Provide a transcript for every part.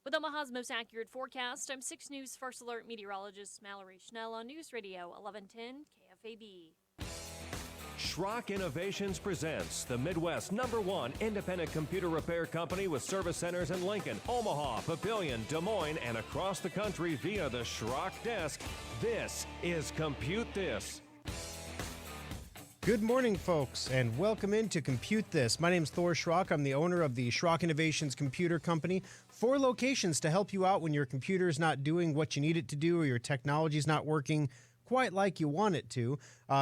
With Omaha's most accurate forecast, I'm 6 News First Alert meteorologist Mallory Schnell on News Radio 1110 KFAB. Schrock Innovations presents the Midwest #1 independent computer repair company with service centers in Lincoln, Omaha, Papillion, Des Moines, and across the country via the Schrock desk. This is Compute This. Good morning, folks, and welcome into Compute This. My name is Thor Schrock. I'm the owner of the Schrock Innovations Computer Company. 4 locations to help you out when your computer is not doing what you need it to do or your technology is not working quite like you want it to.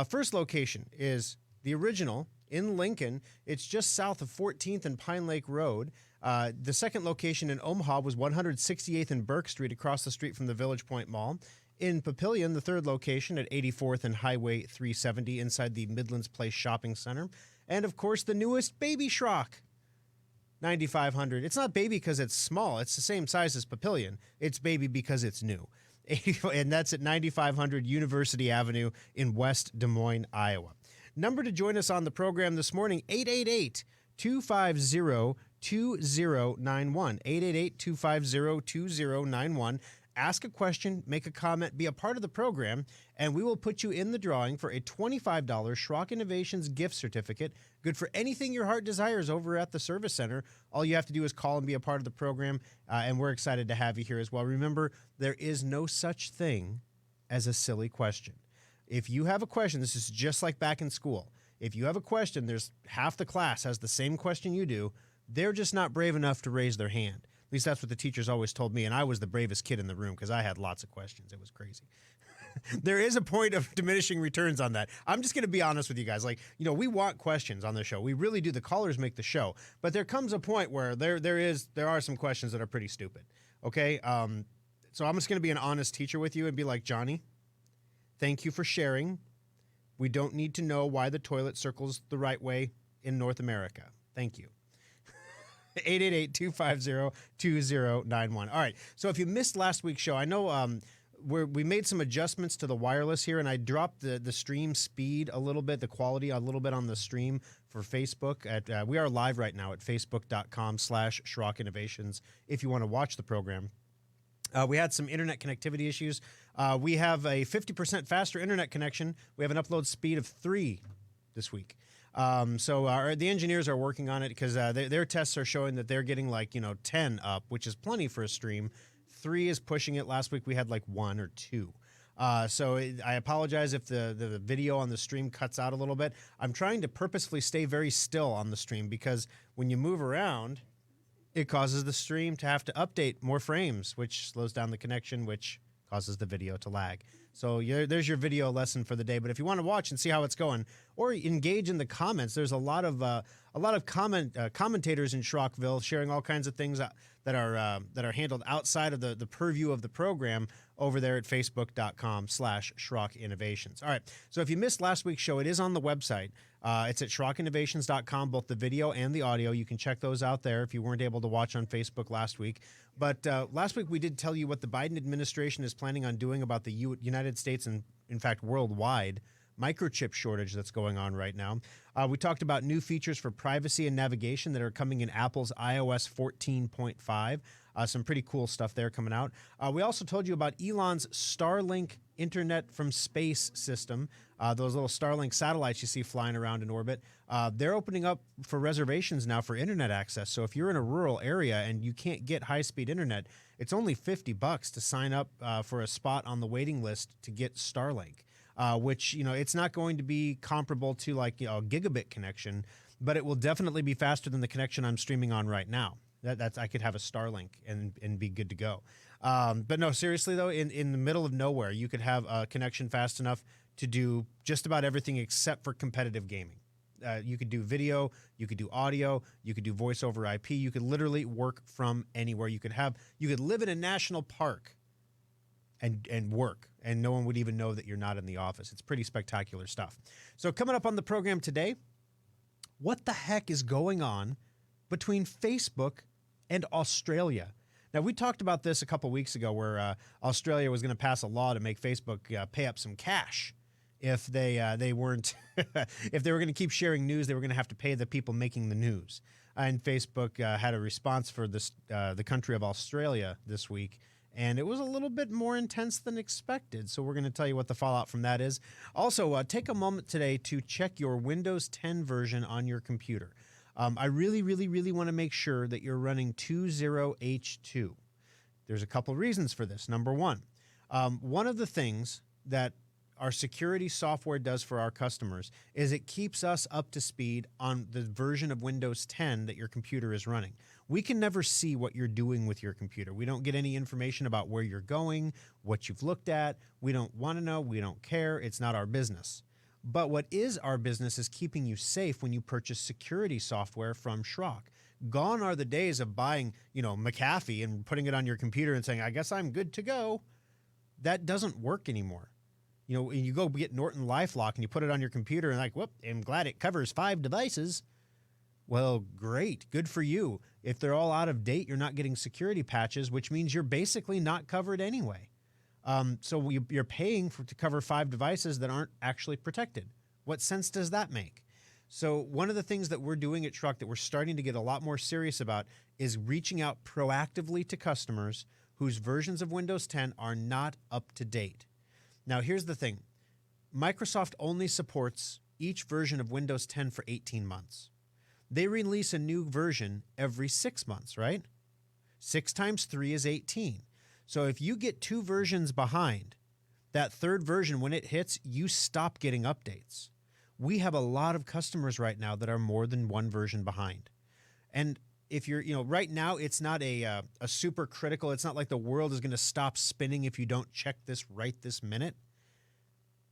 First location is the original in Lincoln. It's just south of 14th and Pine Lake Road. The second location in Omaha was 168th and Burke Street, across the street from the Village Point Mall. In Papillion, the third location at 84th and Highway 370 inside the Midlands Place Shopping Center. And, of course, the newest baby Schrock, 9500. It's not baby because it's small. It's the same size as Papillion. It's baby because it's new. And that's at 9500 University Avenue in West Des Moines, Iowa. Number to join us on the program this morning, 888-250-2091. 888-250-2091. Ask a question, make a comment, be a part of the program, and we will put you in the drawing for a $25 Schrock Innovations gift certificate, good for anything your heart desires over at the Service Center. All you have to do is call and be a part of the program, and we're excited to have you here as well. Remember, there is no such thing as a silly question. If you have a question, this is just like back in school. If you have a question, there's half the class has the same question you do. They're just not brave enough to raise their hand. At least that's what the teachers always told me, and I was the bravest kid in the room because I had lots of questions. It was crazy. There is a point of diminishing returns on that. I'm just going to be honest with you guys. We want questions on the show. We really do. The callers make the show. But there comes a point where there are some questions that are pretty stupid. Okay? So I'm just going to be an honest teacher with you and be like, Johnny, thank you for sharing. We don't need to know why the toilet circles the right way in North America. Thank you. 888-250-2091. All right. So if you missed last week's show, I know we made some adjustments to the wireless here, and I dropped the stream speed a little bit, the quality a little bit on the stream for Facebook. We are live right now at facebook.com/Schrock Innovations if you want to watch the program. We had some internet connectivity issues. We have a 50% faster internet connection. We have an upload speed of 3 this week. So the engineers are working on it because their tests are showing that they're getting 10 up, which is plenty for a stream. 3 is pushing it. Last week we had 1 or 2. So I apologize if the video on the stream cuts out a little bit. I'm trying to purposefully stay very still on the stream because when you move around, it causes the stream to have to update more frames, which slows down the connection, which causes the video to lag. So there's your video lesson for the day. But if you want to watch and see how it's going, or engage in the comments, there's a lot of commentators in Schrockville sharing all kinds of things that are handled outside of the purview of the program over there at facebook.com/Schrock Innovations. All right. So if you missed last week's show, it is on the website. It's at SchrockInnovations.com, both the video and the audio. You can check those out there if you weren't able to watch on Facebook last week. But last week we did tell you what the Biden administration is planning on doing about the United States and, in fact, worldwide microchip shortage that's going on right now. We talked about new features for privacy and navigation that are coming in Apple's iOS 14.5. Some pretty cool stuff there coming out. We also told you about Elon's Starlink Internet from Space system, those little Starlink satellites you see flying around in orbit. They're opening up for reservations now for internet access. So if you're in a rural area and you can't get high-speed internet, it's only $50 to sign up for a spot on the waiting list to get Starlink, which, it's not going to be comparable to a gigabit connection, but it will definitely be faster than the connection I'm streaming on right now. That's I could have a Starlink and be good to go. But no, seriously though, in the middle of nowhere, you could have a connection fast enough to do just about everything except for competitive gaming. You could do video, you could do audio, you could do voice over IP. You could literally work from anywhere. You could live in a national park and work, and no one would even know that you're not in the office. It's pretty spectacular stuff. So coming up on the program today, what the heck is going on between Facebook and Australia? Now, we talked about this a couple weeks ago where Australia was going to pass a law to make Facebook pay up some cash if they weren't if they were going to keep sharing news. They were going to have to pay the people making the news. And Facebook had a response for this the country of Australia this week, and it was a little bit more intense than expected. So we're going to tell you what the fallout from that is. Also, take a moment today to check your Windows 10 version on your computer. I really, really, really want to make sure that you're running 20H2. There's a couple reasons for this. Number one of the things that our security software does for our customers is it keeps us up to speed on the version of Windows 10 that your computer is running. We can never see what you're doing with your computer. We don't get any information about where you're going, what you've looked at. We don't want to know. We don't care. It's not our business. But what is our business is keeping you safe when you purchase security software from Schrock. Gone are the days of buying, McAfee and putting it on your computer and saying, I guess I'm good to go. That doesn't work anymore. You go get Norton LifeLock and you put it on your computer and like, whoop, I'm glad it covers 5 devices. Well, great. Good for you. If they're all out of date, you're not getting security patches, which means you're basically not covered anyway. So you're paying to cover 5 devices that aren't actually protected. What sense does that make? So one of the things that we're doing at Schrock that we're starting to get a lot more serious about is reaching out proactively to customers whose versions of Windows 10 are not up to date. Now, here's the thing. Microsoft only supports each version of Windows 10 for 18 months. They release a new version every 6 months, right? 6 times 3 is 18. So if you get 2 versions behind, that third version, when it hits, you stop getting updates. We have a lot of customers right now that are more than 1 version behind. And if you're, right now, it's not a super critical. It's not like the world is going to stop spinning if you don't check this right this minute.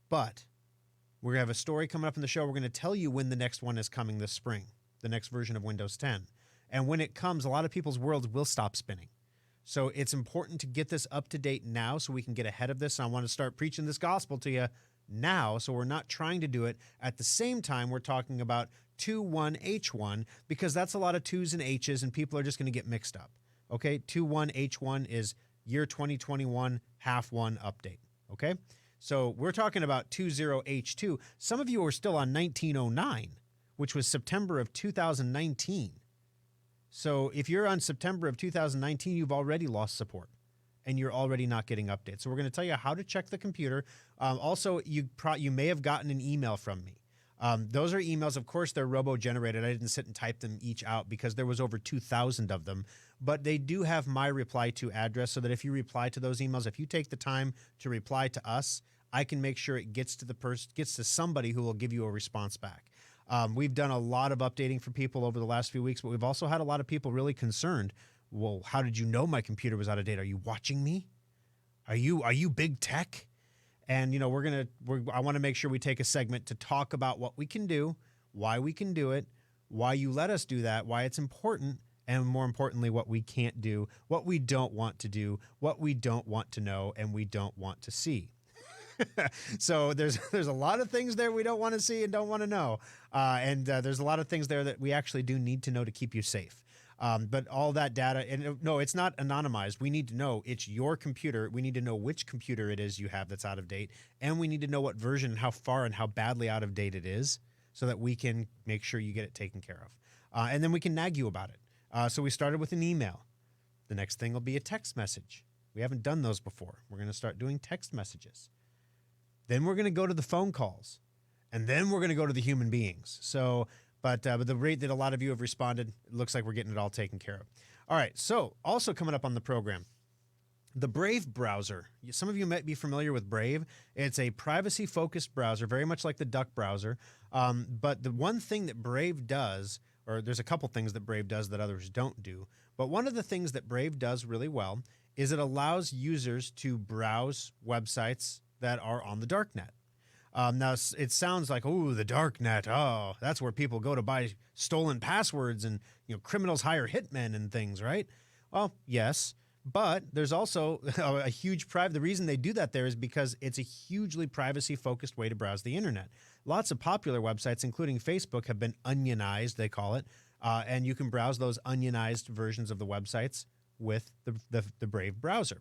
But we're going to have a story coming up in the show. We're going to tell you when the next one is coming this spring, the next version of Windows 10. And when it comes, a lot of people's worlds will stop spinning. So it's important to get this up to date now so we can get ahead of this. And I want to start preaching this gospel to you now, so we're not trying to do it at the same time we're talking about 21H1, because that's a lot of 2s and H's and people are just going to get mixed up. Okay, 21H1 is year 2021 half 1 update. Okay, so we're talking about 20H2. Some of you are still on 1909, which was September of 2019. So if you're on September of 2019, you've already lost support and you're already not getting updates. So we're going to tell you how to check the computer. Also, you may have gotten an email from me. Those are emails. Of course, they're robo-generated. I didn't sit and type them each out because there was over 2,000 of them. But they do have my reply to address so that if you reply to those emails, if you take the time to reply to us, I can make sure it gets to somebody who will give you a response back. We've done a lot of updating for people over the last few weeks, but we've also had a lot of people really concerned. Well, how did you know my computer was out of date? Are you watching me? Are you big tech? And I want to make sure we take a segment to talk about what we can do, why we can do it, why you let us do that, why it's important, and more importantly, what we can't do, what we don't want to do, what we don't want to know, and we don't want to see. So there's a lot of things there we don't want to see and don't want to know. And there's a lot of things there that we actually do need to know to keep you safe. But all that data, and no, it's not anonymized. We need to know it's your computer. We need to know which computer it is you have that's out of date. And we need to know what version, how far and how badly out of date it is so that we can make sure you get it taken care of. And then we can nag you about it. So we started with an email. The next thing will be a text message. We haven't done those before. We're going to start doing text messages. Then we're going to go to the phone calls. And then we're going to go to the human beings. So... But the rate that a lot of you have responded, it looks like we're getting it all taken care of. All right, so also coming up on the program, the Brave browser. Some of you might be familiar with Brave. It's a privacy-focused browser, very much like the Duck browser. But the one thing that Brave does, or there's a couple things that Brave does that others don't do, but one of the things that Brave does really well is it allows users to browse websites that are on the darknet. Now, it sounds like, oh, the dark net. Oh, that's where people go to buy stolen passwords and, criminals hire hitmen and things, right? Well, yes, but there's also a huge the reason they do that there is because it's a hugely privacy-focused way to browse the internet. Lots of popular websites, including Facebook, have been onionized, they call it, and you can browse those onionized versions of the websites with the Brave browser.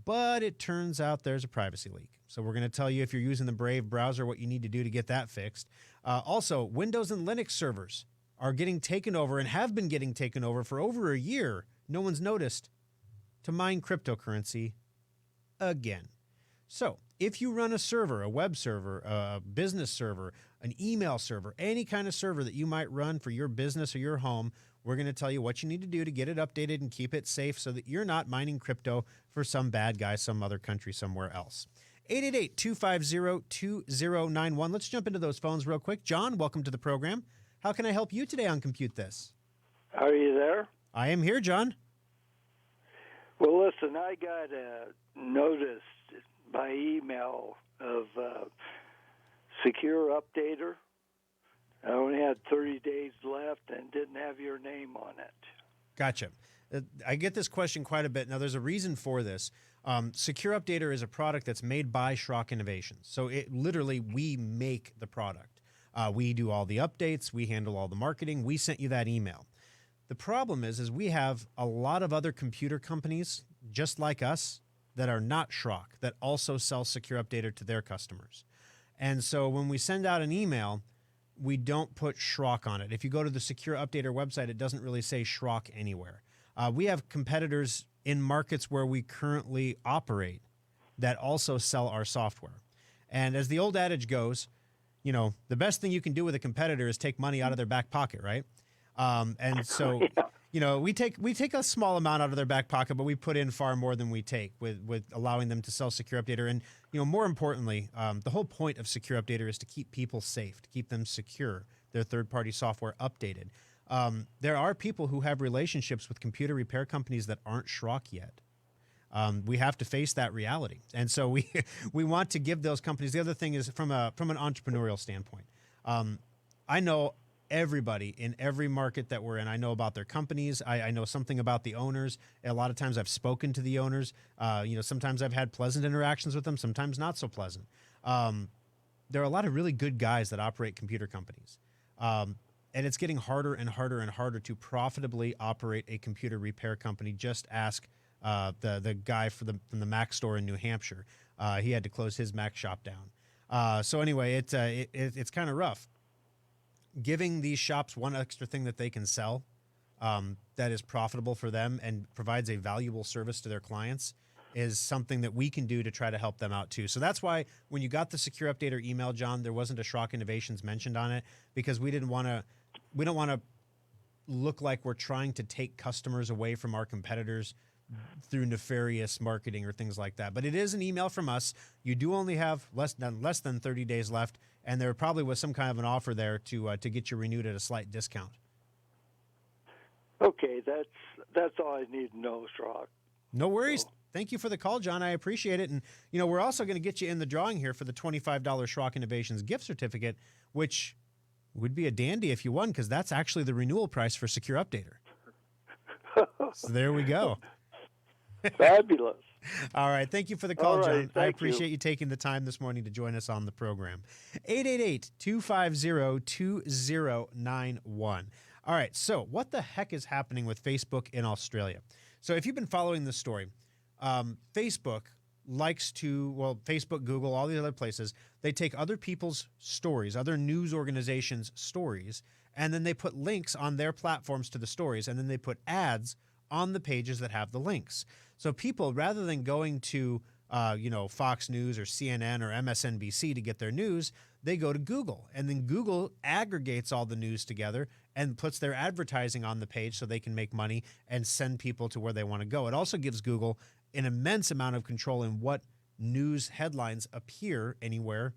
But it turns out there's a privacy leak. So we're going to tell you if you're using the Brave browser what you need to do to get that fixed. Also, Windows and Linux servers are getting taken over and have been getting taken over for over a year. No one's noticed, to mine cryptocurrency again. So if you run a server, a web server, a business server, an email server, any kind of server that you might run for your business or your home, we're going to tell you what you need to do to get it updated and keep it safe so that you're not mining crypto for some bad guy, some other country somewhere else. 888-250-2091. Let's jump into those phones real quick. John, welcome to the program. How can I help you today on Compute This? Are you there? I am here, John. Well, listen, I got a notice by email of Secure Updater. I only had 30 days left and didn't have your name on it. Gotcha. I get this question quite a bit. Now, there's a reason for this. Secure Updater is a product that's made by Schrock Innovations. So it literally, we make the product. We do all the updates. We handle all the marketing. We sent you that email. The problem is we have a lot of other computer companies just like us that are not Schrock that also sell Secure Updater to their customers. And so when we send out an email, we don't put Schrock on it. If you go to the Secure Updater website, it doesn't really say Schrock anywhere. We have competitors in markets where we currently operate that also sell our software. And as the old adage goes, you know, the best thing you can do with a competitor is take money out of their back pocket, right? And so, you know, we take a small amount out of their back pocket, but we put in far more than we take with allowing them to sell Secure Updater. And, you know, more importantly, the whole point of Secure Updater is to keep people safe, to keep them secure, their third-party software updated. There are people who have relationships with computer repair companies that aren't Schrock yet. We have to face that reality. And so we want to give those companies. The other thing is from an entrepreneurial standpoint. I know everybody in every market that we're in. I know about their companies. I know something about the owners. A lot of times I've spoken to the owners. You know, sometimes I've had pleasant interactions with them, sometimes not so pleasant. There are a lot of really good guys that operate computer companies. And it's getting harder and harder and harder to profitably operate a computer repair company. Just ask the guy from the Mac store in New Hampshire. He had to close his Mac shop down. So anyway, it's kind of rough. Giving these shops one extra thing that they can sell that is profitable for them and provides a valuable service to their clients is something that we can do to try to help them out too. So that's why when you got the Secure Updater email, John, there wasn't a Schrock Innovations mentioned on it because we don't want to look like we're trying to take customers away from our competitors through nefarious marketing or things like that. But it is an email from us. You do only have less than 30 days left, and there probably was some kind of an offer there to get you renewed at a slight discount. Okay, that's all I need to know, Schrock. No worries. So. Thank you for the call, John. I appreciate it. And, you know, we're also going to get you in the drawing here for the $25 Schrock Innovations gift certificate, which would be a dandy if you won, because that's actually the renewal price for Secure Updater. So there we go. Fabulous. All right. Thank you for the call, right, John. I appreciate you taking the time this morning to join us on the program. 888-250-2091. All right. So what the heck is happening with Facebook in Australia? So if you've been following this story, Facebook likes to, well, Facebook, Google, all these other places, they take other people's stories, other news organizations' stories, and then they put links on their platforms to the stories, and then they put ads on the pages that have the links. So people, rather than going to, Fox News or CNN or MSNBC to get their news, they go to Google. And then Google aggregates all the news together and puts their advertising on the page so they can make money and send people to where they want to go. It also gives Google an immense amount of control in what news headlines appear anywhere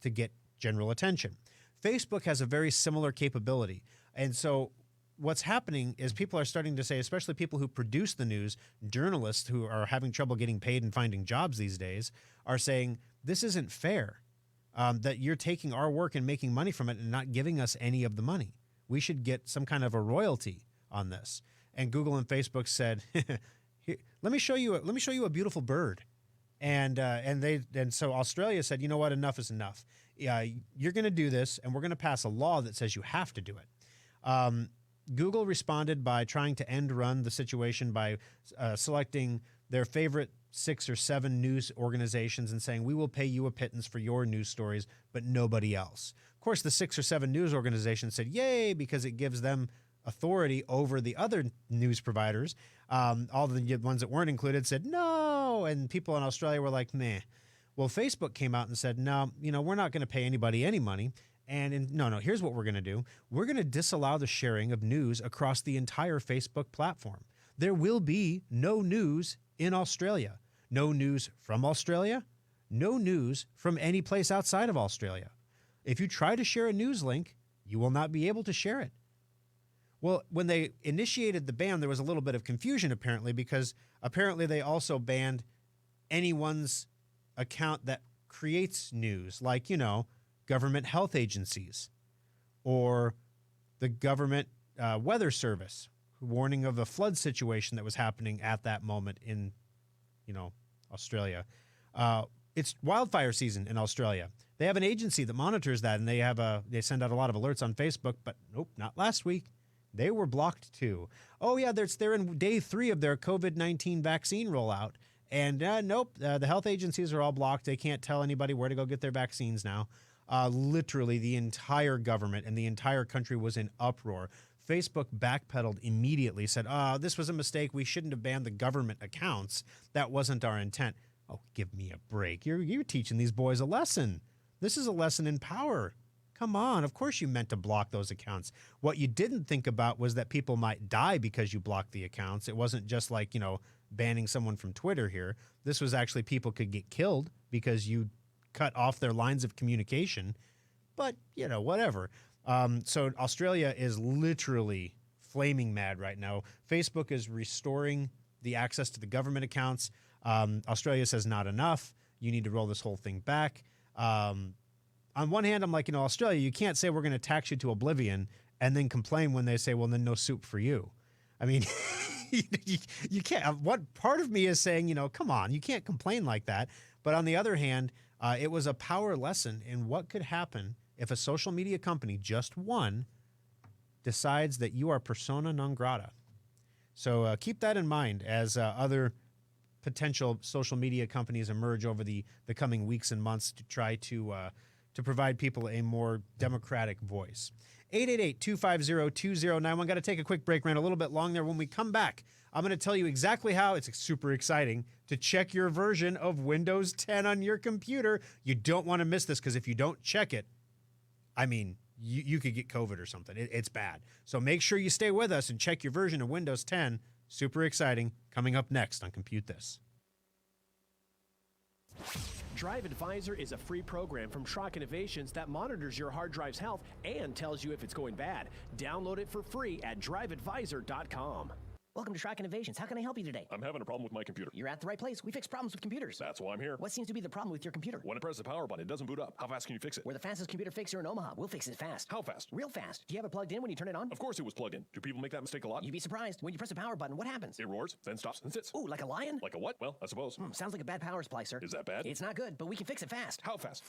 to get general attention. Facebook has a very similar capability. And so what's happening is people are starting to say, especially people who produce the news, journalists who are having trouble getting paid and finding jobs these days, are saying, this isn't fair, that you're taking our work and making money from it and not giving us any of the money. We should get some kind of a royalty on this. And Google and Facebook said, here, let me show you a beautiful bird. And so Australia said, you know what, enough is enough. You're going to do this, and we're going to pass a law that says you have to do it. Google responded by trying to end run the situation by selecting their favorite 6 or 7 news organizations and saying, we will pay you a pittance for your news stories, but nobody else. Of course, the 6 or 7 news organizations said, yay, because it gives them authority over the other news providers. All the ones that weren't included said, no. And people in Australia were like, meh. Well, Facebook came out and said, no, we're not going to pay anybody any money. And no, here's what we're going to do. We're going to disallow the sharing of news across the entire Facebook platform. There will be no news in Australia. No news from Australia. No news from any place outside of Australia. If you try to share a news link, you will not be able to share it. Well, when they initiated the ban, there was a little bit of confusion apparently, because apparently they also banned anyone's account that creates news, like, government health agencies or the government weather service, warning of a flood situation that was happening at that moment in, Australia. It's wildfire season in Australia. They have an agency that monitors that, and they send out a lot of alerts on Facebook, but nope, not last week. They were blocked too. Oh yeah, they're in day 3 of their COVID-19 vaccine rollout. And nope, the health agencies are all blocked. They can't tell anybody where to go get their vaccines now. Literally, the entire government and the entire country was in uproar. Facebook backpedaled immediately, said, this was a mistake. We shouldn't have banned the government accounts. That wasn't our intent. Oh, give me a break. You're teaching these boys a lesson. This is a lesson in power. Come on. Of course you meant to block those accounts. What you didn't think about was that people might die because you blocked the accounts. It wasn't just like, banning someone from Twitter here. This was actually people could get killed because you cut off their lines of communication. But, whatever. So Australia is literally flaming mad right now. Facebook is restoring the access to the government accounts. Australia says not enough. You need to roll this whole thing back. On one hand, I'm like, Australia, you can't say we're going to tax you to oblivion and then complain when they say, well, then no soup for you. I mean, you can't. What part of me is saying, come on, you can't complain like that. But on the other hand, it was a power lesson in what could happen if a social media company, just one, decides that you are persona non grata. So keep that in mind as other potential social media companies emerge over the coming weeks and months to try to provide people a more democratic voice. 888-250-2091. Got to take a quick break. Ran a little bit long there. When we come back, I'm going to tell you exactly how, it's super exciting, to check your version of Windows 10 on your computer. You don't want to miss this, because if you don't check it, I mean, you could get COVID or something. It's bad. So make sure you stay with us and check your version of Windows 10. Super exciting. Coming up next on Compute This. Drive Advisor is a free program from Schrock Innovations that monitors your hard drive's health and tells you if it's going bad. Download it for free at driveadvisor.com. Welcome to Schrock Innovations. How can I help you today? I'm having a problem with my computer. You're at the right place. We fix problems with computers. That's why I'm here. What seems to be the problem with your computer? When I press the power button, it doesn't boot up. How fast can you fix it? We're the fastest computer fixer in Omaha. We'll fix it fast. How fast? Real fast. Do you have it plugged in when you turn it on? Of course it was plugged in. Do people make that mistake a lot? You'd be surprised. When you press the power button, what happens? It roars, then stops and sits. Ooh, like a lion? Like a what? Well, I suppose. Sounds like a bad power supply, sir. Is that bad? It's not good, but we can fix it fast. How fast?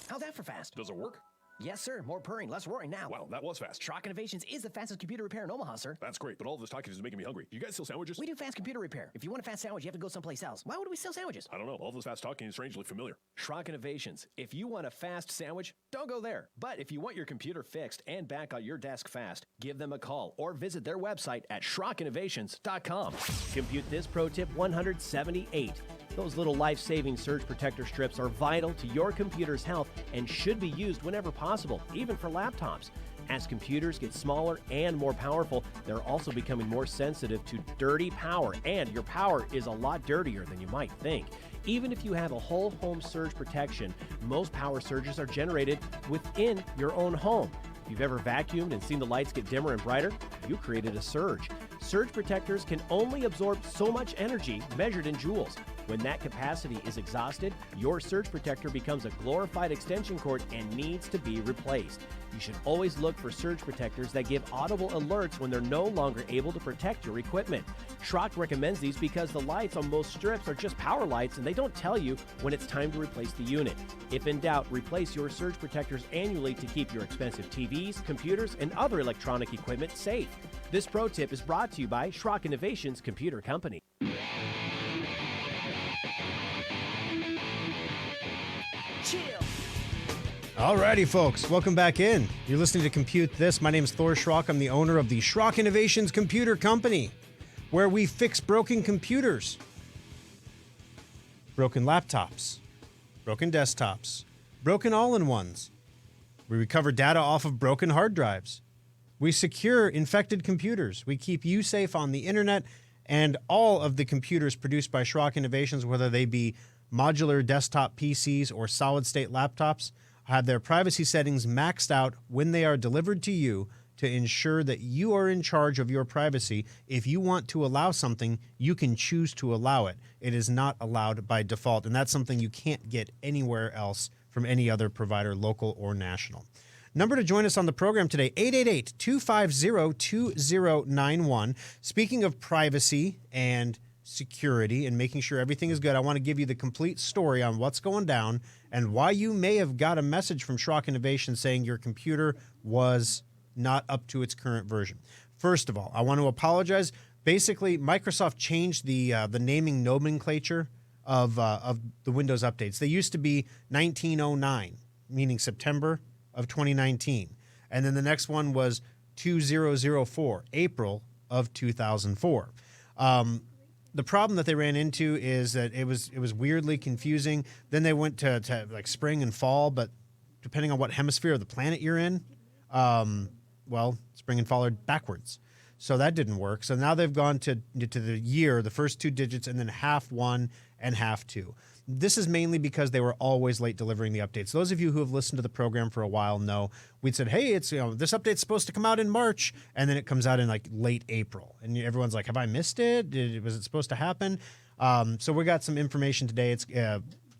How's that for fast? Does it work? Yes, sir. More purring, less roaring now. Wow, that was fast. Schrock Innovations is the fastest computer repair in Omaha, sir. That's great, but all this talking is making me hungry. You guys sell sandwiches? We do fast computer repair. If you want a fast sandwich, you have to go someplace else. Why would we sell sandwiches? I don't know. All this fast talking is strangely familiar. Schrock Innovations. If you want a fast sandwich, don't go there. But if you want your computer fixed and back on your desk fast, give them a call or visit their website at SchrockInnovations.com. Compute This Pro Tip 178. Those little life-saving surge protector strips are vital to your computer's health and should be used whenever possible, even for laptops. As computers get smaller and more powerful, they're also becoming more sensitive to dirty power, and your power is a lot dirtier than you might think. Even if you have a whole home surge protection, most power surges are generated within your own home. If you've ever vacuumed and seen the lights get dimmer and brighter, you created a surge. Surge protectors can only absorb so much energy measured in joules. When that capacity is exhausted, your surge protector becomes a glorified extension cord and needs to be replaced. You should always look for surge protectors that give audible alerts when they're no longer able to protect your equipment. Schrock recommends these because the lights on most strips are just power lights and they don't tell you when it's time to replace the unit. If in doubt, replace your surge protectors annually to keep your expensive TVs, computers, and other electronic equipment safe. This pro tip is brought to you by Schrock Innovations Computer Company. Alrighty, folks, welcome back in. You're listening to Compute This. My name is Thor Schrock. I'm the owner of the Schrock Innovations Computer Company, where we fix broken computers, broken laptops, broken desktops, broken all-in-ones. We recover data off of broken hard drives. We secure infected computers. We keep you safe on the internet, and all of the computers produced by Schrock Innovations, whether they be modular desktop PCs or solid-state laptops, have their privacy settings maxed out when they are delivered to you to ensure that you are in charge of your privacy. If you want to allow something, you can choose to allow it. It is not allowed by default, and that's something you can't get anywhere else from any other provider, local or national. Number to join us on the program today, 888-250-2091. Speaking of privacy and security and making sure everything is good, I want to give you the complete story on what's going down and why you may have got a message from Schrock Innovation saying your computer was not up to its current version. First of all, I want to apologize. Basically, Microsoft changed the naming nomenclature of the Windows updates. They used to be 1909, meaning September of 2019. And then the next one was 2004, April of 2004. The problem that they ran into is that it was weirdly confusing. Then they went to like spring and fall, but depending on what hemisphere of the planet you're in, spring and fall are backwards. So that didn't work. So now they've gone to the year, the first two digits, and then half one and half two. This is mainly because they were always late delivering the updates. Those of you who have listened to the program for a while know we'd said, hey, it's this update's supposed to come out in March, and then it comes out in like late April, and everyone's like, have I missed it? Was it supposed to happen? So we got some information today.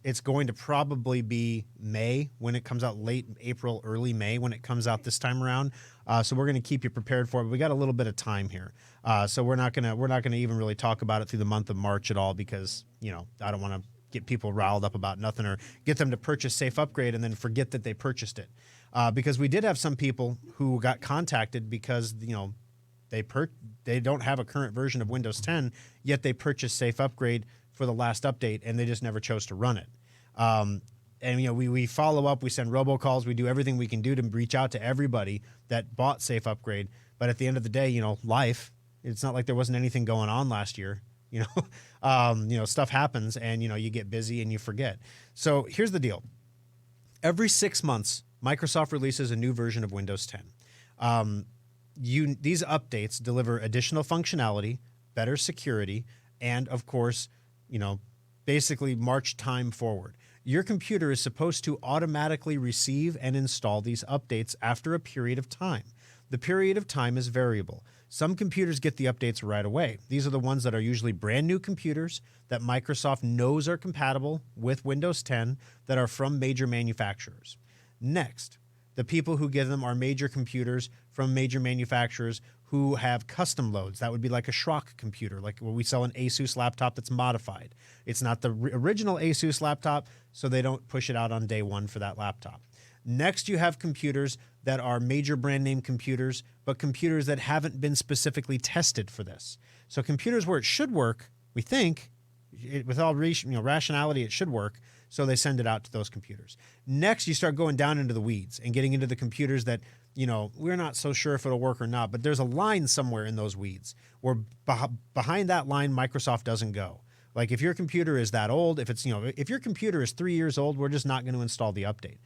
It's going to probably be May when it comes out, late April, early May when it comes out this time around. So we're going to keep you prepared for it. But we got a little bit of time here, so we're not gonna even really talk about it through the month of March at all because I don't want to get people riled up about nothing or get them to purchase Safe Upgrade and then forget that they purchased it. Because we did have some people who got contacted because they don't have a current version of Windows 10, yet they purchased Safe Upgrade for the last update and they just never chose to run it. And we follow up, we send robocalls, we do everything we can do to reach out to everybody that bought Safe Upgrade. But at the end of the day, life, it's not like there wasn't anything going on last year. Stuff happens and, you get busy and you forget. So here's the deal. Every 6 months, Microsoft releases a new version of Windows 10. These updates deliver additional functionality, better security, and of course, basically march time forward. Your computer is supposed to automatically receive and install these updates after a period of time. The period of time is variable. Some computers get the updates right away. These are the ones that are usually brand new computers that Microsoft knows are compatible with Windows 10 that are from major manufacturers. Next, the people who get them are major computers from major manufacturers who have custom loads. That would be like a Schrock computer, like where we sell an Asus laptop that's modified. It's not the original Asus laptop, so they don't push it out on day one for that laptop. Next, you have computers that are major brand name computers, but computers that haven't been specifically tested for this. So computers where it should work, we think, with all rationality, it should work. So they send it out to those computers. Next, you start going down into the weeds and getting into the computers that, we're not so sure if it'll work or not, but there's a line somewhere in those weeds where behind that line, Microsoft doesn't go. Like if your computer is that old, if your computer is 3 years old, we're just not going to install the update.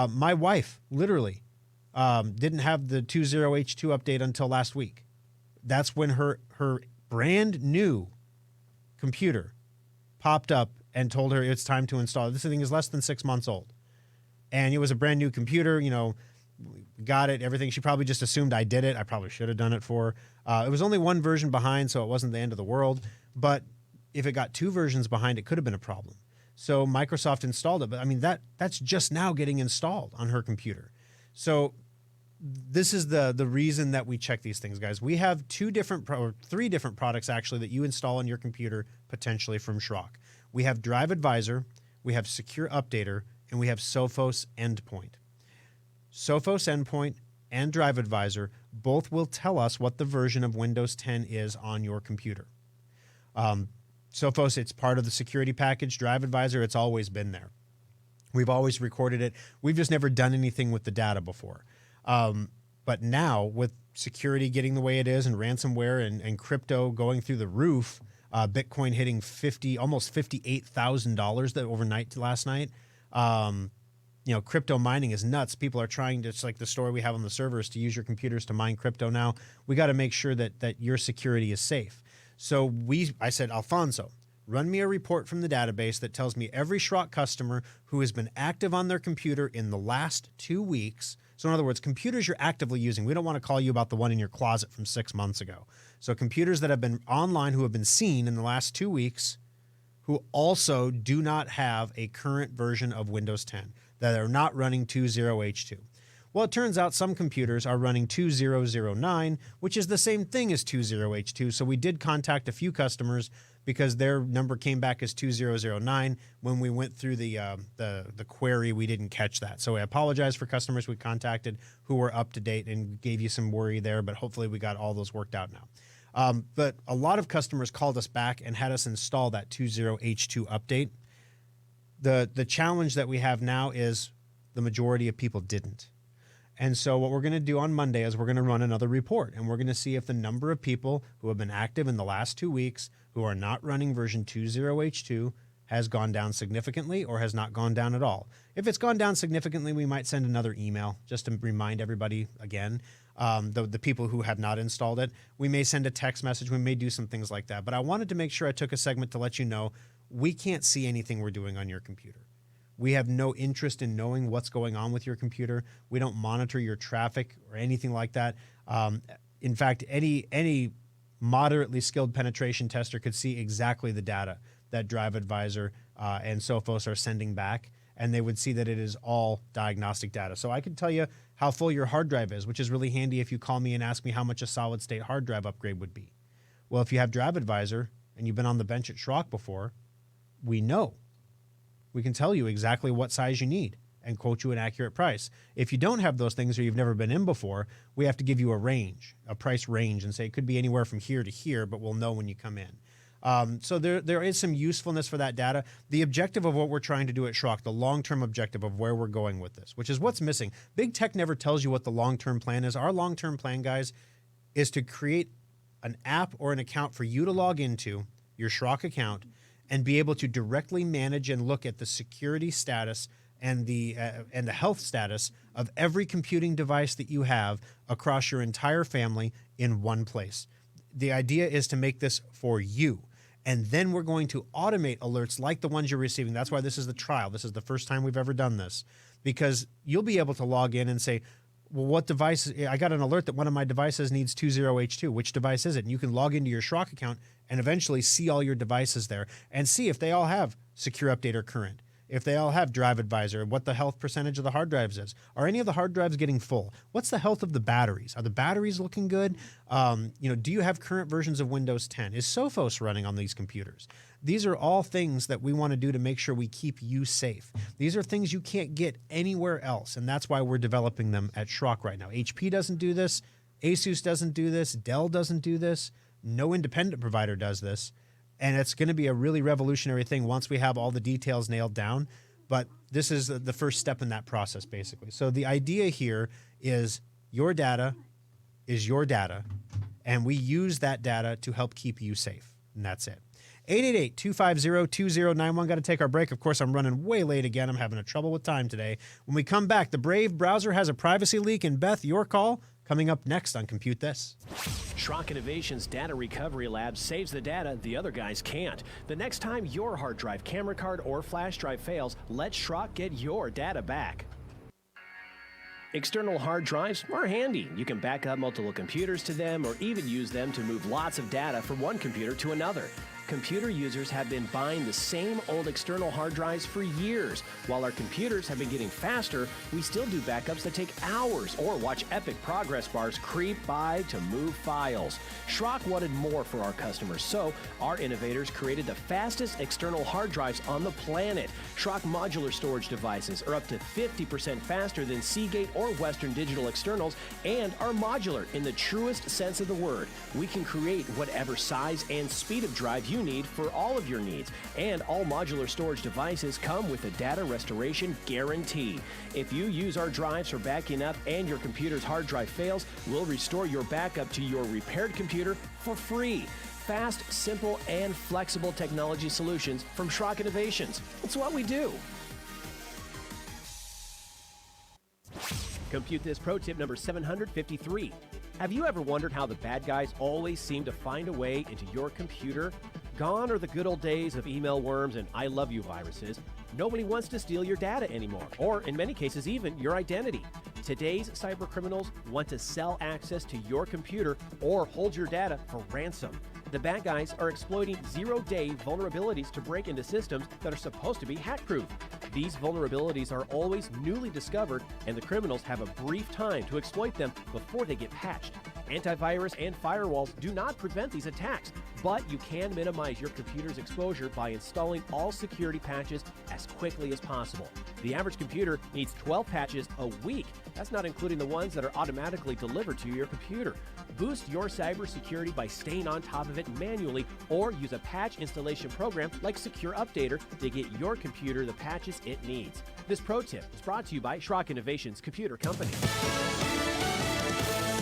My wife literally didn't have the 20H2 update until last week. That's when her brand new computer popped up and told her it's time to install it. This thing is less than 6 months old. And it was a brand new computer, got it, everything. She probably just assumed I did it. I probably should have done it for her. It was only one version behind, so it wasn't the end of the world. But if it got two versions behind, it could have been a problem. So Microsoft installed it. But that's just now getting installed on her computer. So this is the reason that we check these things, guys. We have three different products actually that you install on your computer potentially from Schrock. We have Drive Advisor, we have Secure Updater, and we have Sophos Endpoint. Sophos Endpoint and Drive Advisor both will tell us what the version of Windows 10 is on your computer. Sophos, it's part of the security package. Drive Advisor, it's always been there. We've always recorded it. We've just never done anything with the data before. But now with security getting the way it is and ransomware and crypto going through the roof, Bitcoin hitting almost $58,000 overnight last night. Crypto mining is nuts. People are trying to, it's like the story we have on the servers, to use your computers to mine crypto now. We got to make sure that your security is safe. So I said, Alfonso, run me a report from the database that tells me every Schrock customer who has been active on their computer in the last 2 weeks. So in other words, computers you're actively using. We don't want to call you about the one in your closet from 6 months ago. So computers that have been online, who have been seen in the last 2 weeks, who also do not have a current version of Windows 10, that are not running 20H2. Well, it turns out some computers are running 2009, which is the same thing as 20H2. So we did contact a few customers because their number came back as 2009. When we went through the query, we didn't catch that. So I apologize for customers we contacted who were up to date and gave you some worry there, but hopefully we got all those worked out now. But a lot of customers called us back and had us install that 20H2 update. The challenge that we have now is the majority of people didn't. And so what we're going to do on Monday is we're going to run another report, and we're going to see if the number of people who have been active in the last 2 weeks who are not running version 20H2 has gone down significantly or has not gone down at all. If it's gone down significantly, we might send another email just to remind everybody again, the people who have not installed it. We may send a text message. We may do some things like that. But I wanted to make sure I took a segment to let you know we can't see anything we're doing on your computer. We have no interest in knowing what's going on with your computer. We don't monitor your traffic or anything like that. In fact, any moderately skilled penetration tester could see exactly the data that Drive Advisor and Sophos are sending back, and they would see that it is all diagnostic data. So I can tell you how full your hard drive is, which is really handy if you call me and ask me how much a solid-state hard drive upgrade would be. Well, if you have Drive Advisor and you've been on the bench at Schrock before, we know. We can tell you exactly what size you need and quote you an accurate price. If you don't have those things or you've never been in before, we have to give you a range, a price range, and say it could be anywhere from here to here, but we'll know when you come in. So there is some usefulness for that data. The objective of what we're trying to do at Schrock, the long-term objective of where we're going with this, which is what's missing. Big Tech never tells you what the long-term plan is. Our long-term plan, guys, is to create an app or an account for you to log into, your Schrock account, and be able to directly manage and look at the security status and the health status of every computing device that you have across your entire family in one place. The idea is to make this for you. And then we're going to automate alerts like the ones you're receiving. That's why this is the trial. This is the first time we've ever done this, because you'll be able to log in and say, well, what device? I got an alert that one of my devices needs 20H2. Which device is it? And you can log into your Schrock account and eventually see all your devices there and see if they all have Secure Update or Current, if they all have Drive Advisor, what the health percentage of the hard drives is. Are any of the hard drives getting full? What's the health of the batteries? Are the batteries looking good? Do you have current versions of Windows 10? Is Sophos running on these computers? These are all things that we want to do to make sure we keep you safe. These are things you can't get anywhere else, and that's why we're developing them at Schrock right now. HP doesn't do this. Asus doesn't do this. Dell doesn't do this. No independent provider does this. And it's going to be a really revolutionary thing once we have all the details nailed down. But this is the first step in that process, basically. So the idea here is your data is your data, and we use that data to help keep you safe. And that's it. 888-250-2091. Got to take our break. Of course, I'm running way late again. I'm having trouble with time today. When we come back, the Brave browser has a privacy leak. And Beth, your call coming up next on Compute This. Schrock Innovations Data Recovery Lab saves the data the other guys can't. The next time your hard drive, camera card, or flash drive fails, let Schrock get your data back. External hard drives are handy. You can back up multiple computers to them or even use them to move lots of data from one computer to another. Computer users have been buying the same old external hard drives for years. While our computers have been getting faster, we still do backups that take hours or watch epic progress bars creep by to move files. Schrock wanted more for our customers, so our innovators created the fastest external hard drives on the planet. Schrock modular storage devices are up to 50% faster than Seagate or Western Digital externals and are modular in the truest sense of the word. We can create whatever size and speed of drive you you need for all of your needs. And all modular storage devices come with a data restoration guarantee. If you use our drives for backing up and your computer's hard drive fails, we'll restore your backup to your repaired computer for free. Fast, simple, and flexible technology solutions from Schrock Innovations. It's what we do. Compute This Pro Tip number 753. Have you ever wondered how the bad guys always seem to find a way into your computer? Gone are the good old days of email worms and I love you viruses. Nobody wants to steal your data anymore, or in many cases even your identity. Today's cyber criminals want to sell access to your computer or hold your data for ransom. The bad guys are exploiting zero-day vulnerabilities to break into systems that are supposed to be hack-proof. These vulnerabilities are always newly discovered, and the criminals have a brief time to exploit them before they get patched. Antivirus and firewalls do not prevent these attacks, but you can minimize your computer's exposure by installing all security patches as quickly as possible. The average computer needs 12 patches a week. That's not including the ones that are automatically delivered to your computer. Boost your cybersecurity by staying on top of it manually, or use a patch installation program like Secure Updater to get your computer the patches it needs. This pro tip is brought to you by Schrock Innovations Computer Company.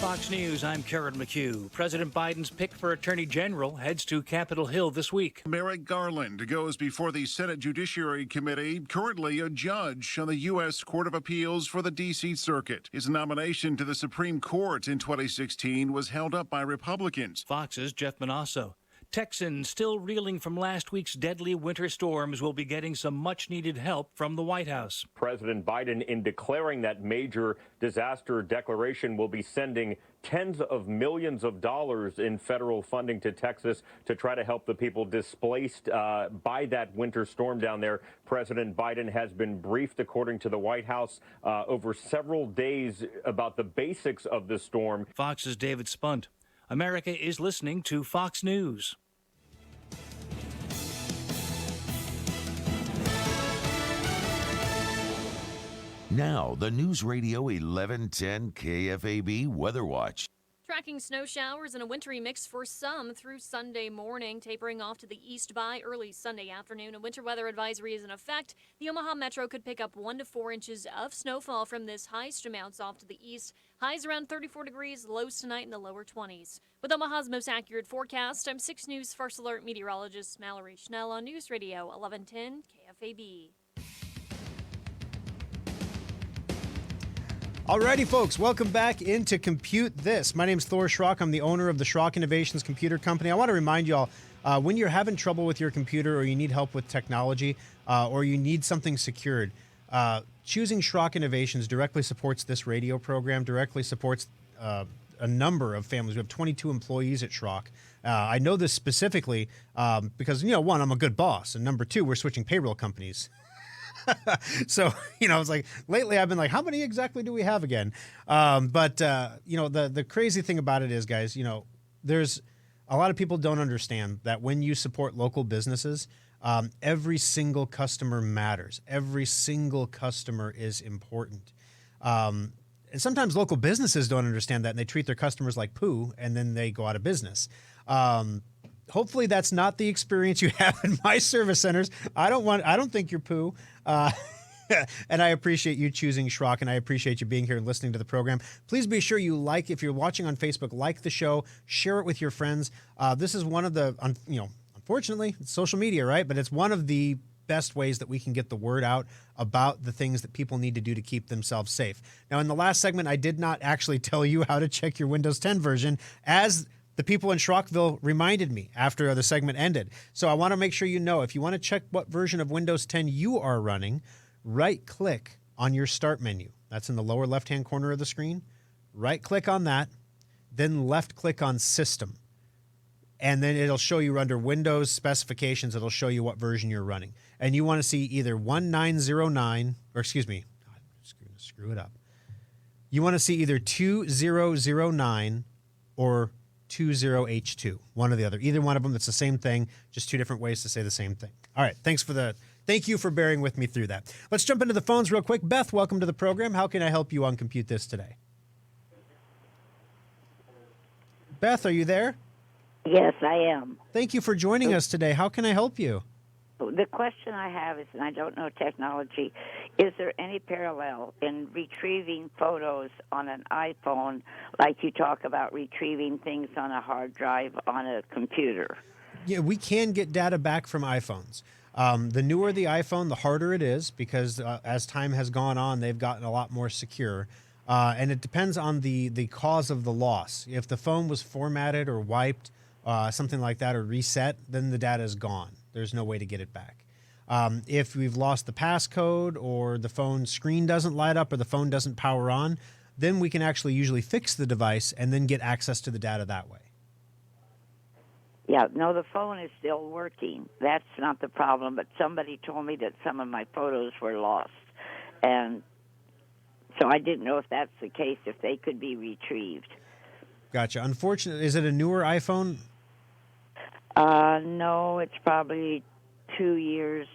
Fox News, I'm Karen McHugh. President Biden's pick for Attorney General heads to Capitol Hill this week. Merrick Garland goes before the Senate Judiciary Committee, currently a judge on the U.S. Court of Appeals for the D.C. Circuit. His nomination to the Supreme Court in 2016 was held up by Republicans. Fox's Jeff Manasso. Texans still reeling from last week's deadly winter storms will be getting some much-needed help from the White House. President Biden, in declaring that major disaster declaration, will be sending tens of millions of dollars in federal funding to Texas to try to help the people displaced by that winter storm down there. President Biden has been briefed, according to the White House, over several days about the basics of the storm. Fox's David Spunt. America is listening to Fox News. Now, the News Radio 1110 KFAB Weather Watch. Tracking snow showers and a wintry mix for some through Sunday morning, tapering off to the east by early Sunday afternoon. A winter weather advisory is in effect. The Omaha Metro could pick up 1 to 4 inches of snowfall from this heist amounts off to the east. Highs around 34 degrees, lows tonight in the lower 20s. With Omaha's most accurate forecast, I'm 6 News First Alert meteorologist Mallory Schnell on News Radio 1110 KFAB. Alrighty, folks, welcome back into Compute This. My name's Thor Schrock. I'm the owner of the Schrock Innovations Computer Company. I want to remind you all, when you're having trouble with your computer or you need help with technology or you need something secured, choosing Schrock Innovations directly supports this radio program, directly supports a number of families. We have 22 employees at Schrock. I know this specifically because, one, I'm a good boss, and number two, we're switching payroll companies. So, it's like lately I've been like, how many exactly do we have again? But the crazy thing about it is, guys, there's a lot of people don't understand that when you support local businesses, every single customer matters. Every single customer is important. And sometimes local businesses don't understand that, and they treat their customers like poo, and then they go out of business. Hopefully that's not the experience you have in my service centers. I don't think you're poo. And I appreciate you choosing Schrock, and I appreciate you being here and listening to the program. Please be sure you if you're watching on Facebook, like the show, share it with your friends. This is one of the, unfortunately, it's social media, right? But it's one of the best ways that we can get the word out about the things that people need to do to keep themselves safe. Now, in the last segment, I did not actually tell you how to check your Windows 10 version, as the people in Schrockville reminded me after the segment ended. So I want to make sure you know, if you want to check what version of Windows 10 you are running, right-click on your Start menu. That's in the lower left-hand corner of the screen. Right-click on that, then left-click on System. And then it'll show you under Windows specifications, it'll show you what version you're running. And you want to see either 1909, or excuse me, screw it up. You want to see either 2009 or 20H2, one or the other. Either one of them, it's the same thing, just two different ways to say the same thing. All right, thank you for bearing with me through that. Let's jump into the phones real quick. Beth, welcome to the program. How can I help you on Compute This today? Beth, are you there? Yes, I am. Thank you for joining us today. How can I help you? The question I have is, and I don't know technology, is there any parallel in retrieving photos on an iPhone like you talk about retrieving things on a hard drive on a computer? Yeah, we can get data back from iPhones. The newer the iPhone, the harder it is because as time has gone on, they've gotten a lot more secure. And it depends on the cause of the loss. If the phone was formatted or wiped, something like that, or reset, then the data is gone. There's no way to get it back. If we've lost the passcode or the phone screen doesn't light up or the phone doesn't power on, then we can actually usually fix the device and then get access to the data that way. Yeah, no, the phone is still working. That's not the problem, but somebody told me that some of my photos were lost. And so I didn't know if that's the case, if they could be retrieved. Gotcha. Unfortunately, is it a newer iPhone? No, it's probably 2 years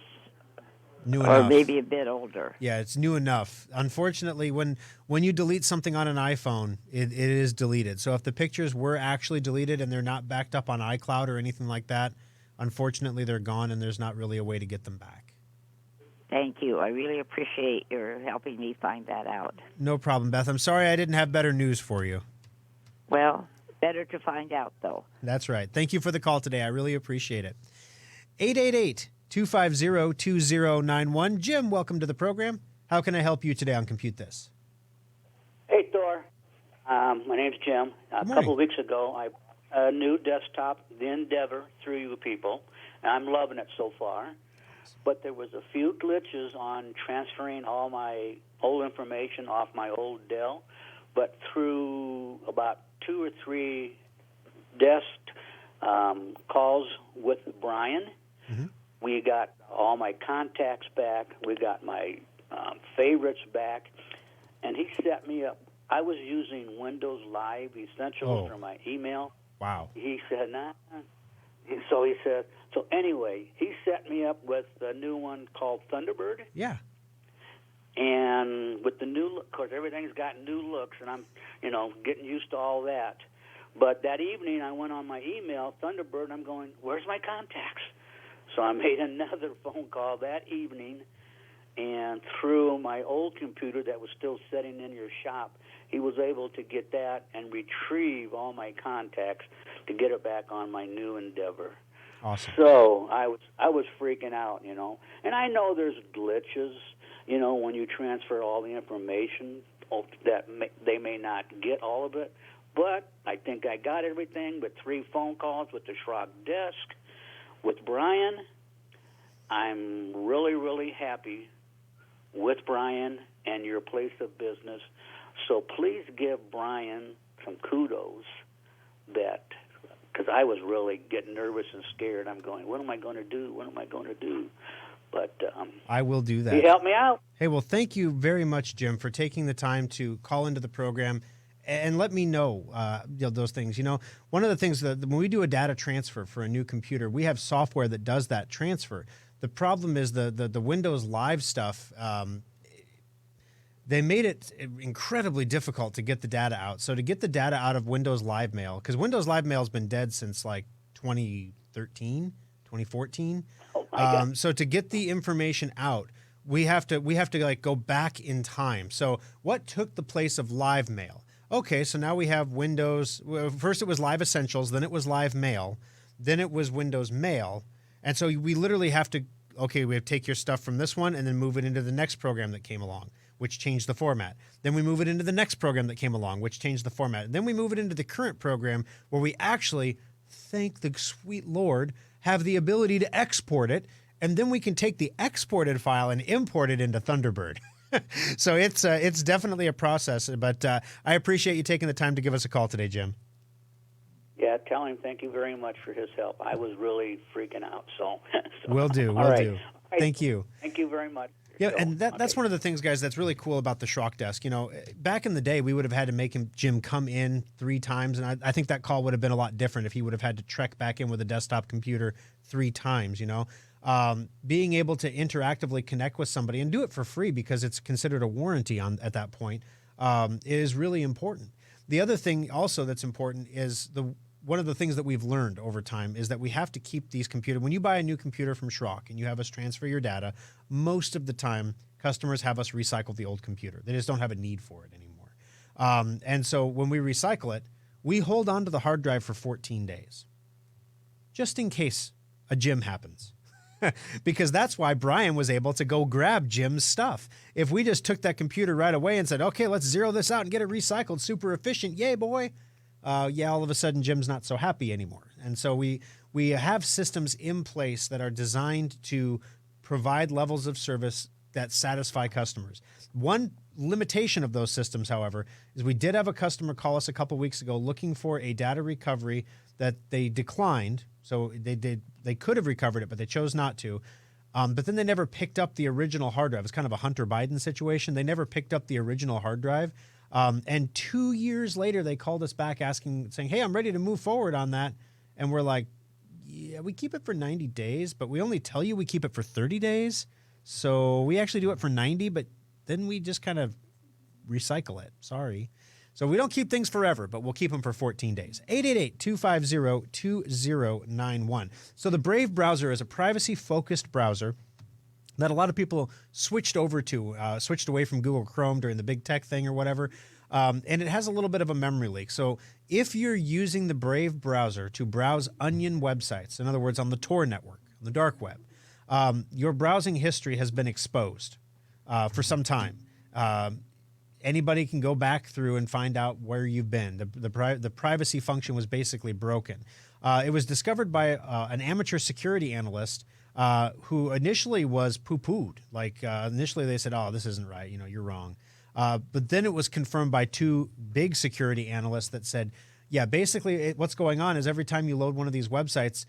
New or enough. maybe a bit older. Yeah, it's new enough. Unfortunately, when you delete something on an iPhone, it is deleted. So if the pictures were actually deleted and they're not backed up on iCloud or anything like that, unfortunately, they're gone and there's not really a way to get them back. Thank you. I really appreciate your helping me find that out. No problem, Beth. I'm sorry I didn't have better news for you. Well, better to find out, though. That's right. Thank you for the call today. I really appreciate it. 888-250-2091. Jim, welcome to the program. How can I help you today on Compute This? Hey, Thor. My name's Jim. A couple of weeks ago, I bought a new desktop, the Endeavor, through you people, and I'm loving it so far. But there was a few glitches on transferring all my old information off my old Dell. But through about 2 or 3 desk calls with Brian, we got all my contacts back. We got my favorites back. And he set me up. I was using Windows Live Essentials for my email. Wow. He said, nah. So he said, so anyway, he set me up with a new one called Thunderbird. Yeah. And with the new, of course, everything's got new looks, and I'm, getting used to all that. But that evening, I went on my email, Thunderbird, and I'm going, where's my contacts? So I made another phone call that evening, and through my old computer that was still sitting in your shop, he was able to get that and retrieve all my contacts to get it back on my new Endeavor. Awesome. So I was freaking out, And I know there's glitches, when you transfer all the information that they may not get all of it. But I think I got everything with 3 phone calls with the Schrock desk. With Brian, I'm really, really happy with Brian and your place of business. So please give Brian some kudos because I was really getting nervous and scared. I'm going, what am I going to do? What am I going to do? But I will do that. You help me out. Hey, well, thank you very much, Jim, for taking the time to call into the program and let me know, those things. One of the things that when we do a data transfer for a new computer, we have software that does that transfer. The problem is the Windows Live stuff. They made it incredibly difficult to get the data out. So to get the data out of Windows Live Mail, because Windows Live Mail has been dead since like 2013, 2014. So to get the information out, we have to like go back in time. So what took the place of Live Mail? Okay, so now we have Windows. Well, first it was Live Essentials, then it was Live Mail, then it was Windows Mail. And so we literally have to, we have to take your stuff from this one and then move it into the next program that came along, which changed the format. Then we move it into the next program that came along, which changed the format. Then we move it into the current program where we actually, thank the sweet Lord, have the ability to export it, and then we can take the exported file and import it into Thunderbird. So it's definitely a process, but I appreciate you taking the time to give us a call today, Jim. Yeah, tell him thank you very much for his help. I was really freaking out. So Will do. All right. Thank you. Thank you very much. Yeah, and that's one of the things, guys, that's really cool about the Schrock desk. Back in the day, we would have had to make Jim come in 3 times, and I think that call would have been a lot different if he would have had to trek back in with a desktop computer 3 times, Being able to interactively connect with somebody and do it for free because it's considered a warranty at that point is really important. The other thing also that's important is one of the things that we've learned over time is that we have to keep these computers. When you buy a new computer from Schrock and you have us transfer your data, most of the time customers have us recycle the old computer. They just don't have a need for it anymore. And so when we recycle it, we hold on to the hard drive for 14 days, just in case a Jim happens. Because that's why Brian was able to go grab Jim's stuff. If we just took that computer right away and said, okay, let's zero this out and get it recycled, super efficient, yay, boy. All of a sudden Jim's not so happy anymore. And so we have systems in place that are designed to provide levels of service that satisfy customers. One limitation of those systems, however, is we did have a customer call us a couple weeks ago looking for a data recovery that they declined. So they could have recovered it, but they chose not to. But then they never picked up the original hard drive. It's kind of a Hunter Biden situation. They never picked up the original hard drive. And 2 years later, they called us back saying, hey, I'm ready to move forward on that. And we're like, yeah, we keep it for 90 days, but we only tell you we keep it for 30 days. So we actually do it for 90, but then we just kind of recycle it. Sorry. So we don't keep things forever, but we'll keep them for 14 days. 888-250-2091. So the Brave browser is a privacy-focused browser that a lot of people switched away from Google Chrome during the big tech thing or whatever. And it has a little bit of a memory leak. So if you're using the Brave browser to browse onion websites, in other words, on the Tor network, on the dark web, your browsing history has been exposed for some time. Anybody can go back through and find out where you've been. The privacy function was basically broken. It was discovered by an amateur security analyst who initially was poo-pooed. Initially they said, oh, this isn't right. You're wrong. But then it was confirmed by two big security analysts that said, yeah, basically what's going on is every time you load one of these websites,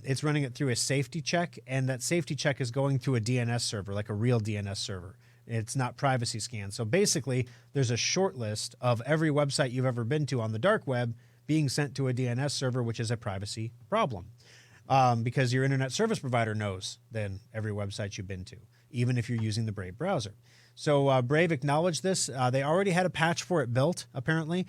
it's running it through a safety check, and that safety check is going through a DNS server, like a real DNS server. It's not privacy scan. So basically, there's a short list of every website you've ever been to on the dark web being sent to a DNS server, which is a privacy problem. Because your internet service provider knows then every website you've been to, even if you're using the Brave browser. So Brave acknowledged this. They already had a patch for it built, apparently.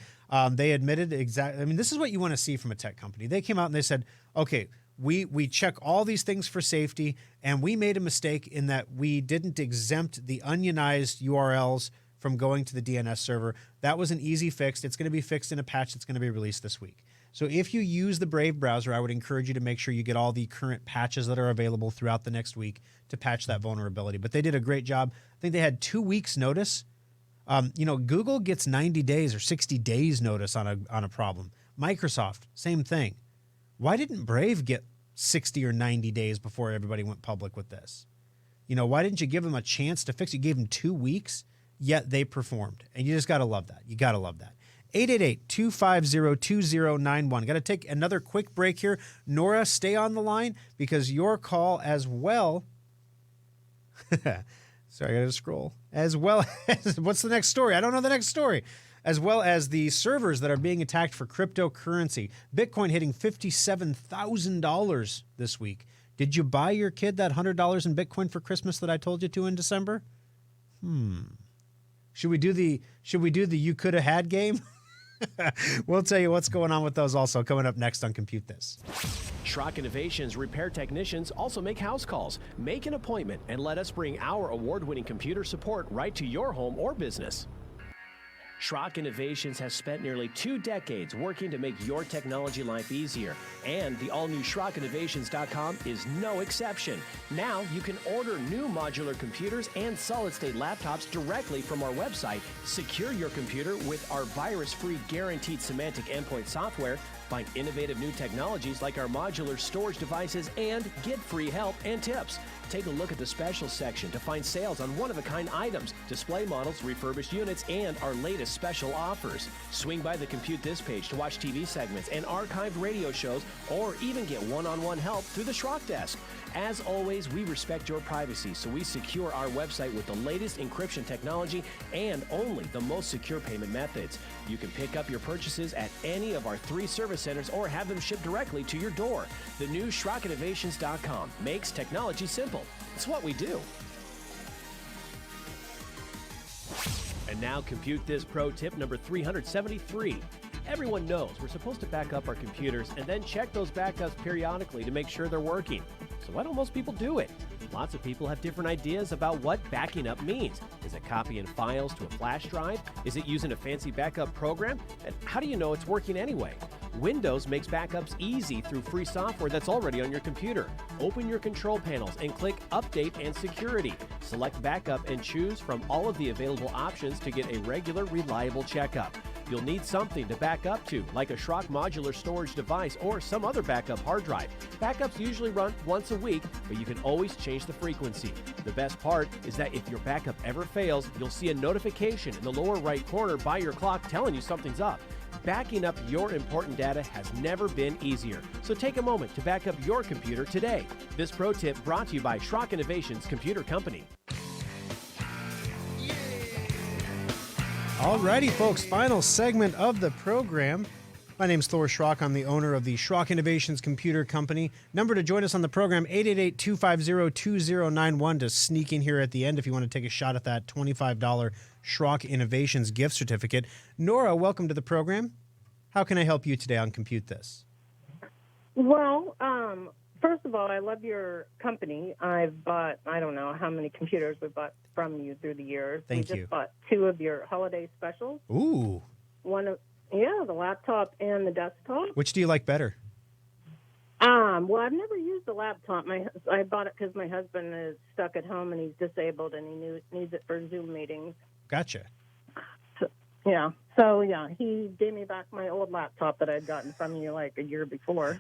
They admitted this is what you want to see from a tech company. They came out and they said, okay, we check all these things for safety, and we made a mistake in that we didn't exempt the onionized URLs from going to the DNS server. That was an easy fix. It's going to be fixed in a patch that's going to be released this week. So if you use the Brave browser, I would encourage you to make sure you get all the current patches that are available throughout the next week to patch that vulnerability. But they did a great job. I think they had 2 weeks notice. Google gets 90 days or 60 days notice on a problem. Microsoft, same thing. Why didn't Brave get 60 or 90 days before everybody went public with this? Why didn't you give them a chance to fix it? You gave them 2 weeks, yet they performed. And you just got to love that. You got to love that. 888-250-2091. Got to take another quick break here. Nora, stay on the line because your call as well. Sorry, I got to scroll. As well as, what's the next story? I don't know the next story. As well as the servers that are being attacked for cryptocurrency. Bitcoin hitting $57,000 this week. Did you buy your kid that $100 in Bitcoin for Christmas that I told you to in December? Should we do the you coulda had game? We'll tell you what's going on with those also coming up next on Compute This. Schrock Innovations repair technicians also make house calls. Make an appointment and let us bring our award-winning computer support right to your home or business. Schrock Innovations has spent nearly 2 decades working to make your technology life easier, and the all-new SchrockInnovations.com is no exception. Now you can order new modular computers and solid-state laptops directly from our website, secure your computer with our virus-free guaranteed semantic endpoint software, find innovative new technologies like our modular storage devices, and get free help and tips. Take a look at the special section to find sales on one-of-a-kind items, display models, refurbished units, and our latest special offers. Swing by the Compute This page to watch TV segments and archived radio shows, or even get one-on-one help through the Schrock Desk. As always, we respect your privacy, so we secure our website with the latest encryption technology and only the most secure payment methods. You can pick up your purchases at any of our 3 service centers or have them shipped directly to your door. The new SchrockInnovations.com makes technology simple. It's what we do. And now Compute This Pro tip number 373. Everyone knows we're supposed to back up our computers and then check those backups periodically to make sure they're working. So why don't most people do it? Lots of people have different ideas about what backing up means. Is it copying files to a flash drive? Is it using a fancy backup program? And how do you know it's working anyway? Windows makes backups easy through free software that's already on your computer. Open your control panels and click Update and Security. Select Backup and choose from all of the available options to get a regular, reliable checkup. You'll need something to back up to, like a Schrock modular storage device or some other backup hard drive. Backups usually run once a week, but you can always change the frequency. The best part is that if your backup ever fails, you'll see a notification in the lower right corner by your clock telling you something's up. Backing up your important data has never been easier. So take a moment to back up your computer today. This pro tip brought to you by Schrock Innovations Computer Company. Alrighty, folks, final segment of the program. My name's Thor Schrock. I'm the owner of the Schrock Innovations Computer Company. Number to join us on the program, 888-250-2091 to sneak in here at the end if you want to take a shot at that $25 Schrock Innovations gift certificate. Nora, welcome to the program. How can I help you today on Compute This? Well, first of all, I love your company. I've bought, I don't know how many computers we've bought from you through the years. Thank you. We just bought 2 of your holiday specials. Ooh. The laptop and the desktop. Which do you like better? Well, I've never used the laptop. I bought it because my husband is stuck at home and he's disabled and he needs it for Zoom meetings. Gotcha. So, he gave me back my old laptop that I'd gotten from you like a year before.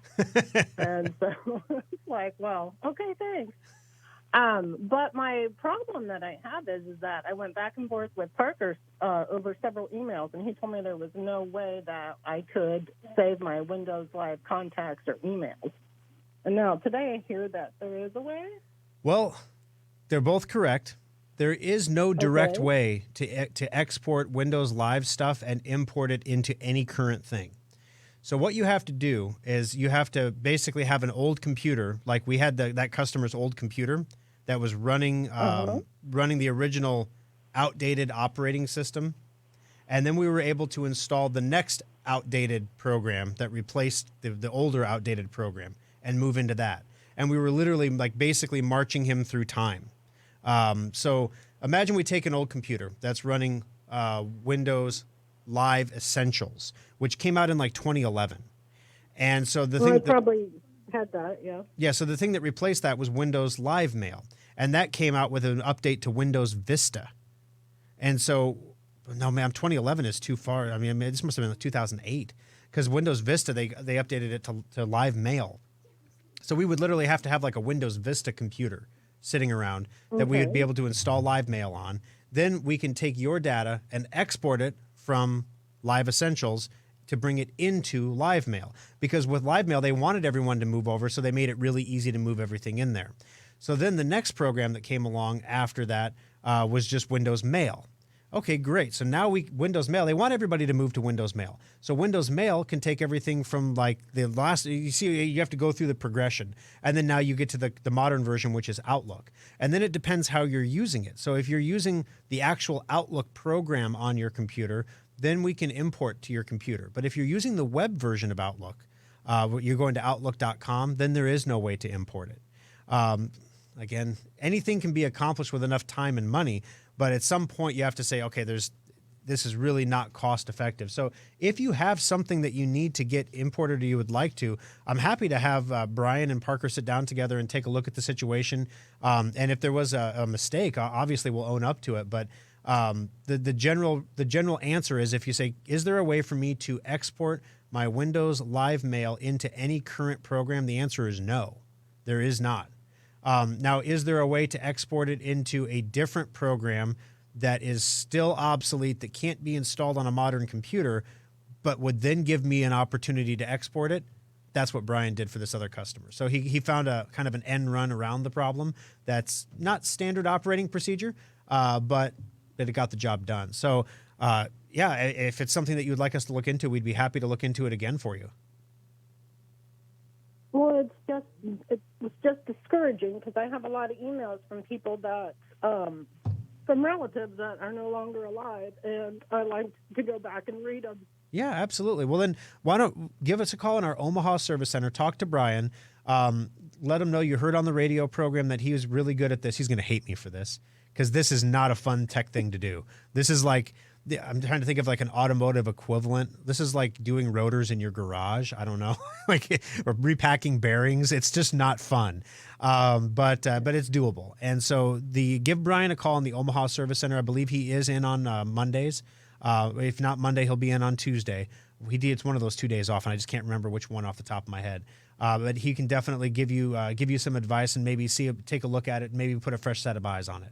And so it's like, well, okay, thanks. But my problem that I have is that I went back and forth with Parker over several emails, and he told me there was no way that I could save my Windows Live contacts or emails. And now today I hear that there is a way. Well, they're both correct. There is no direct way to export Windows Live stuff and import it into any current thing. So what you have to do is you have to basically have an old computer, like we had that customer's old computer that was running the original outdated operating system. And then we were able to install the next outdated program that replaced the older outdated program and move into that. And we were literally like basically marching him through time. So imagine we take an old computer that's running Windows Live Essentials, which came out in like 2011. And so I probably had that, yeah. Yeah, so the thing that replaced that was Windows Live Mail. And that came out with an update to Windows Vista. And so, no, man, 2011 is too far. I mean this must have been like 2008 because Windows Vista, they updated it to Live Mail. So we would literally have to have like a Windows Vista computer sitting around that we would be able to install Live Mail on. Then we can take your data and export it from Live Essentials to bring it into Live Mail. Because with Live Mail, they wanted everyone to move over, so they made it really easy to move everything in there. So then the next program that came along after that was just Windows Mail. Okay, great. So now Windows Mail, they want everybody to move to Windows Mail. So Windows Mail can take everything from like the last, you see, you have to go through the progression. And then now you get to the modern version, which is Outlook. And then it depends how you're using it. So if you're using the actual Outlook program on your computer, then we can import to your computer. But if you're using the web version of Outlook, you're going to Outlook.com, then there is no way to import it. Again, anything can be accomplished with enough time and money, but at some point you have to say, okay, this is really not cost effective. So if you have something that you need to get imported or you would like to, I'm happy to have Brian and Parker sit down together and take a look at the situation. And if there was a mistake, obviously we'll own up to it. But the general answer is if you say, is there a way for me to export my Windows Live Mail into any current program? The answer is no, there is not. Now, is there a way to export it into a different program that is still obsolete, that can't be installed on a modern computer, but would then give me an opportunity to export it? That's what Brian did for this other customer. So he found a kind of an end run around the problem that's not standard operating procedure, but it got the job done. So, if it's something that you would like us to look into, we'd be happy to look into it again for you. Well, it's just discouraging because I have a lot of emails from people that, from relatives that are no longer alive, and I like to go back and read them. Yeah, absolutely. Well, then why don't give us a call in our Omaha Service Center. Talk to Brian. Let him know you heard on the radio program that he was really good at this. He's going to hate me for this because this is not a fun tech thing to do. This is like, I'm trying to think of like an automotive equivalent. This is like doing rotors in your garage. I don't know, like or repacking bearings. It's just not fun, but it's doable. And so give Brian a call in the Omaha Service Center. I believe he is in on Mondays. If not Monday, he'll be in on Tuesday. It's one of those 2 days off, and I just can't remember which one off the top of my head. But he can definitely give you some advice and maybe take a look at it and maybe put a fresh set of eyes on it.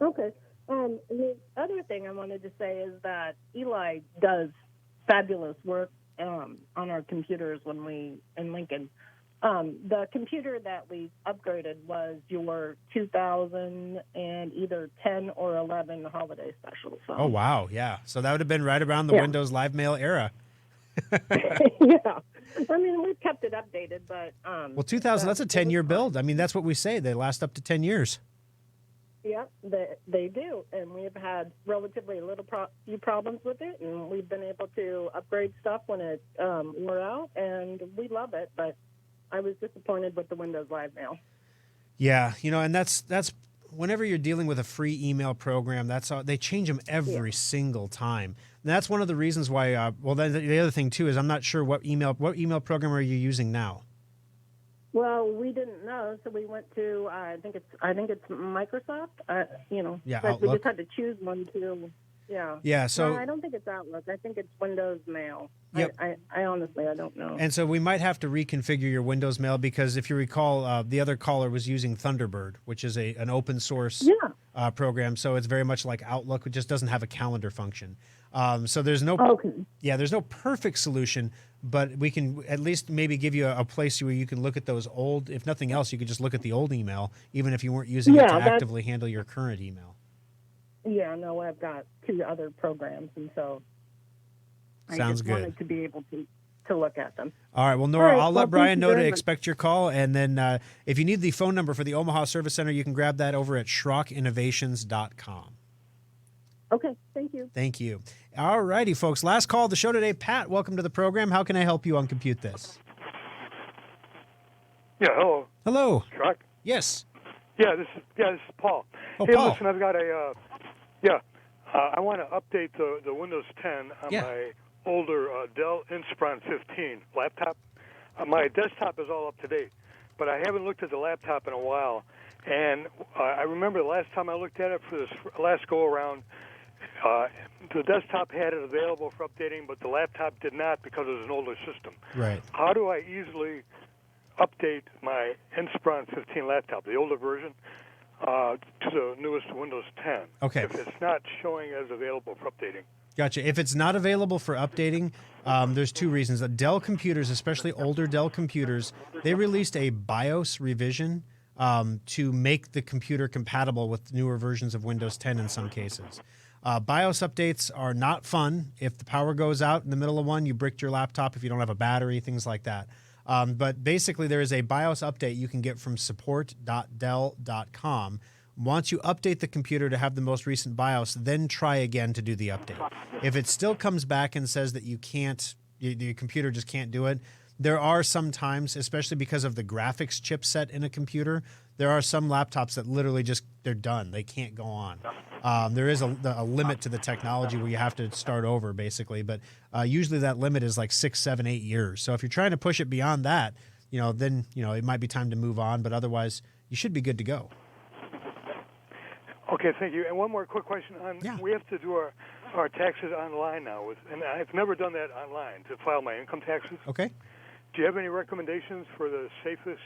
Okay. The other thing I wanted to say is that Eli does fabulous work on our computers in Lincoln. The computer that we upgraded was your 2000 and either 10 or 11 holiday special. So. Oh, wow. Yeah. So that would have been right around the Windows Live Mail era. Yeah. I mean, we've kept it updated, but... well, 2000, that's a 10-year build. I mean, that's what we say. They last up to 10 years. Yeah, they do. And we've had relatively few problems with it, and we've been able to upgrade stuff when it wore out, and we love it, but I was disappointed with the Windows Live Mail. Yeah, and that's whenever you're dealing with a free email program, they change them every single time. And that's one of the reasons why. Then the other thing too is I'm not sure what email program are you using now. Well, we didn't know, so we went to I think it's Microsoft. Yeah, but Outlook. we just had to choose one to. Yeah. Yeah. So no, I don't think it's Outlook. I think it's Windows Mail. Yep. I honestly I don't know. And so we might have to reconfigure your Windows Mail because if you recall, the other caller was using Thunderbird, which is an open source program. So it's very much like Outlook. It just doesn't have a calendar function. So there's no there's no perfect solution, but we can at least maybe give you a place where you can look at those old. If nothing else, you could just look at the old email, even if you weren't using it to actively handle your current email. Yeah, no, I've got 2 other programs, and so I just wanted to be able to look at them. All right, well, Nora, I'll let Brian know to expect your call, and then if you need the phone number for the Omaha Service Center, you can grab that over at SchrockInnovations.com. Okay, thank you. Thank you. All righty, folks. Last call of the show today. Pat, welcome to the program. How can I help you on Compute This? Yeah, hello. Hello. Schrock? Yes. Yeah, this is Paul. Oh, hey, Paul. Listen, I've got I want to update the Windows 10 on my older Dell Inspiron 15 laptop. My desktop is all up to date, but I haven't looked at the laptop in a while. And I remember the last time I looked at it for this last go-around, the desktop had it available for updating, but the laptop did not because it was an older system. Right. How do I easily update my Inspiron 15 laptop, the older version, to the newest Windows 10? Okay. If it's not showing as available for updating. Gotcha. If it's not available for updating, there's 2 reasons. Dell computers, especially older Dell computers, they released a BIOS revision to make the computer compatible with newer versions of Windows 10 in some cases. BIOS updates are not fun. If the power goes out in the middle of one, you bricked your laptop if you don't have a battery, things like that. But basically, there is a BIOS update you can get from support.dell.com. Once you update the computer to have the most recent BIOS, then try again to do the update. If it still comes back and says that you can't, your computer just can't do it, there are some times, especially because of the graphics chipset in a computer, there are some laptops that literally they're done. They can't go on. There is a limit to the technology where you have to start over, basically. But usually that limit is like 6, 7, 8 years. So if you're trying to push it beyond that, then it might be time to move on. But otherwise, you should be good to go. Okay, thank you. And one more quick question. We have to do our taxes online now, and I've never done that online to file my income taxes. Okay. Do you have any recommendations for the safest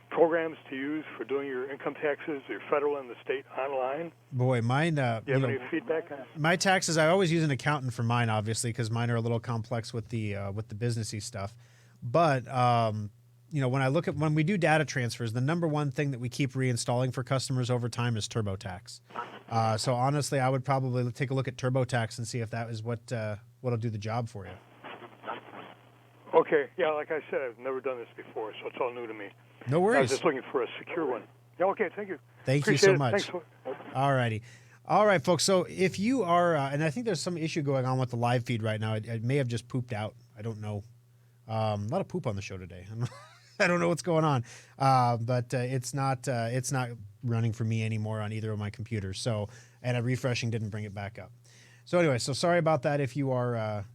programs to use for doing your income taxes, your federal and the state online? Boy, mine. Do you have any feedback on that? My taxes, I always use an accountant for mine, obviously, because mine are a little complex with the businessy stuff. But when we do data transfers, the number one thing that we keep reinstalling for customers over time is TurboTax. So honestly, I would probably take a look at TurboTax and see if that is what'll do the job for you. Okay, yeah, like I said, I've never done this before, so it's all new to me. No worries. I was just looking for a secure one. Yeah, okay, thank you. Thank Appreciate you so it. much. Thanks. All righty. All right, folks. So if you are, and I think there's some issue going on with the live feed right now. It may have just pooped out. I don't know. A lot of poop on the show today. I don't know what's going on, but it's not running for me anymore on either of my computers. So, and a refreshing didn't bring it back up. So anyway, so sorry about that if you're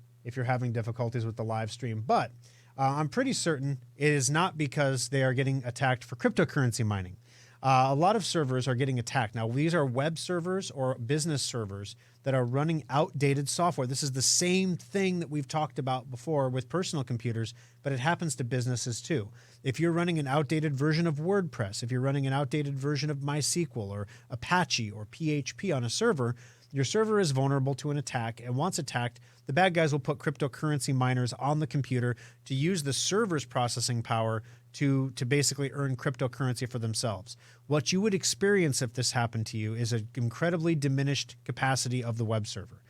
having difficulties with the live stream, but I'm pretty certain it is not because they are getting attacked for cryptocurrency mining. A lot of servers are getting attacked. Now, these are web servers or business servers that are running outdated software. This is the same thing that we've talked about before with personal computers, but it happens to businesses too. If you're running an outdated version of WordPress, if you're running an outdated version of MySQL or Apache or PHP on a server, your server is vulnerable to an attack, and once attacked, the bad guys will put cryptocurrency miners on the computer to use the server's processing power to basically earn cryptocurrency for themselves. What you would experience if this happened to you is an incredibly diminished capacity of the web server,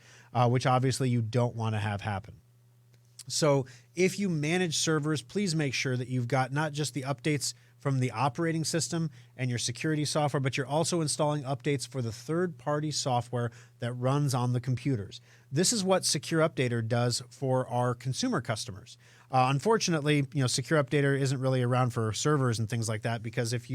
which obviously you don't want to have happen. So if you manage servers, please make sure that you've got not just the updates from the operating system and your security software, but you're also installing updates for the third-party software that runs on the computers. This is what Secure Updater does for our consumer customers. Unfortunately, Secure Updater isn't really around for servers and things like that, because if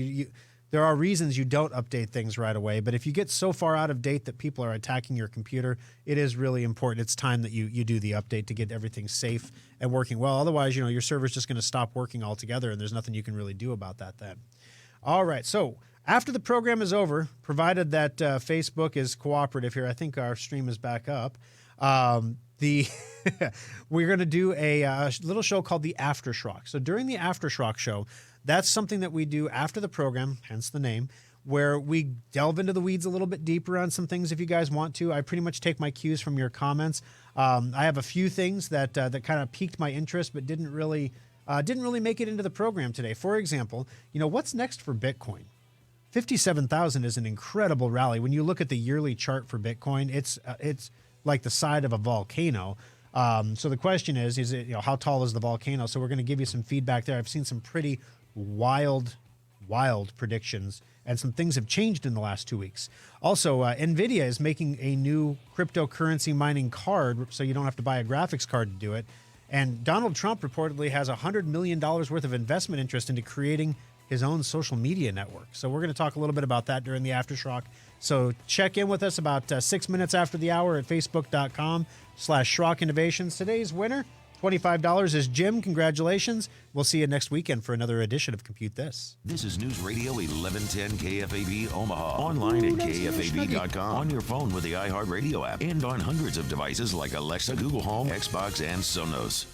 there are reasons you don't update things right away, but if you get so far out of date that people are attacking your computer, it is really important. It's time that you do the update to get everything safe and working well. Otherwise, your server's just going to stop working altogether, and there's nothing you can really do about that then. All right, so after the program is over, provided that Facebook is cooperative here, I think our stream is back up. We're going to do a little show called the Aftershock. So during the Aftershock show, that's something that we do after the program, hence the name, where we delve into the weeds a little bit deeper on some things if you guys want to. I pretty much take my cues from your comments. I have a few things that kind of piqued my interest but didn't really make it into the program today. For example, what's next for Bitcoin? 57,000 is an incredible rally. When you look at the yearly chart for Bitcoin, it's like the side of a volcano. So the question is it, how tall is the volcano? So we're going to give you some feedback there. I've seen some pretty wild predictions, and some things have changed in the last 2 weeks. Also, NVIDIA is making a new cryptocurrency mining card, so you don't have to buy a graphics card to do it. And Donald Trump reportedly has $100 million worth of investment interest into creating his own social media network. So we're going to talk a little bit about that during the Aftershock. So check in with us about 6 minutes after the hour at facebook.com/Schrock Innovations. Today's winner, $25, is Jim. Congratulations. We'll see you next weekend for another edition of Compute This. This is News Radio 1110 KFAB Omaha. Online at KFAB.com. On your phone with the iHeartRadio app. And on hundreds of devices like Alexa, Google Home, Xbox, and Sonos.